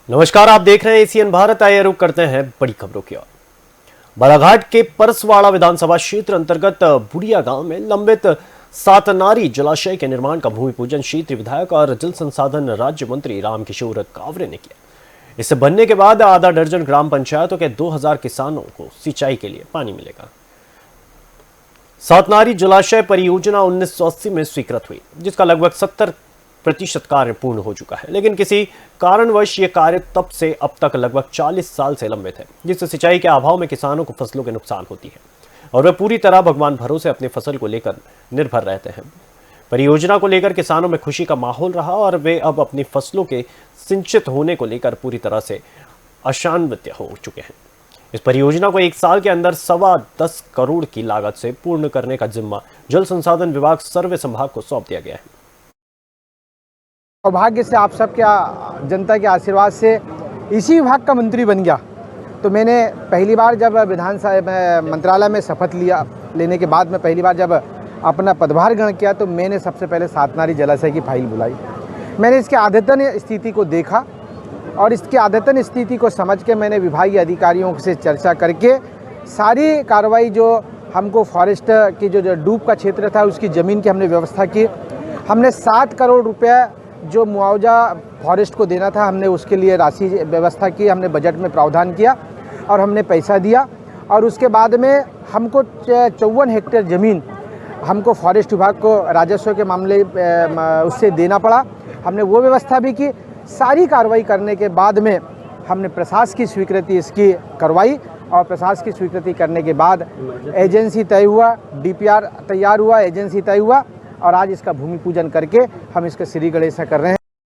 नमस्कार, आप देख रहे हैं एसीएन भारत। आइए रुक करते हैं बड़ी खबरों की ओर। बालाघाट के परसवाड़ा विधानसभा क्षेत्र अंतर्गत बुढ़िया गांव में लंबित सातनारी जलाशय के निर्माण का भूमि पूजन क्षेत्रीय विधायक और जल संसाधन राज्य मंत्री रामकिशोर कावरे ने किया। इसे बनने के बाद आधा दर्जन ग्राम पंचायतों के 2000 किसानों को सिंचाई के लिए पानी मिलेगा। सातनारी जलाशय परियोजना 1980 में स्वीकृत हुई, जिसका लगभग 70% कार्य पूर्ण हो चुका है, लेकिन किसी कारणवश ये कार्य तब से अब तक लगभग 40 साल से लंबित है, जिससे सिंचाई के अभाव में किसानों को फसलों के नुकसान होती है और वे पूरी तरह भगवान भरोसे अपनी फसल को लेकर निर्भर रहते हैं। परियोजना को लेकर किसानों में खुशी का माहौल रहा और वे अब अपनी फसलों के सिंचित होने को लेकर पूरी तरह से आशान्वित हो चुके हैं। इस परियोजना को 1 साल के अंदर 10.25 करोड़ की लागत से पूर्ण करने का जिम्मा जल संसाधन विभाग सर्वे संभाग को सौंप दिया गया है। सौभाग्य से आप सब क्या जनता के आशीर्वाद से इसी विभाग का मंत्री बन गया। तो मैंने पहली बार जब विधानसभा मंत्रालय में शपथ लेने के बाद में पहली बार जब अपना पदभार ग्रहण किया तो मैंने सबसे पहले सातनारी जलाशय की फाइल बुलाई। मैंने इसके आदतन स्थिति को देखा और इसके आदतन स्थिति को समझ के मैंने विभागीय अधिकारियों से चर्चा करके सारी कार्रवाई जो हमको फॉरेस्ट की जो डूब का क्षेत्र था उसकी ज़मीन की हमने व्यवस्था की। हमने 7 करोड़ रुपये जो मुआवजा फॉरेस्ट को देना था हमने उसके लिए राशि व्यवस्था की, हमने बजट में प्रावधान किया और हमने पैसा दिया। और उसके बाद में हमको 54 हेक्टेयर ज़मीन हमको फॉरेस्ट विभाग को राजस्व के मामले उससे देना पड़ा। हमने वो व्यवस्था भी की। सारी कार्रवाई करने के बाद में हमने प्रशासन की स्वीकृति इसकी करवाई और प्रशासन की स्वीकृति करने के बाद एजेंसी तय हुआ, डीपीआर तैयार हुआ, एजेंसी तय हुआ और आज इसका भूमि पूजन करके हम इसका श्री गणेश कर रहे हैं।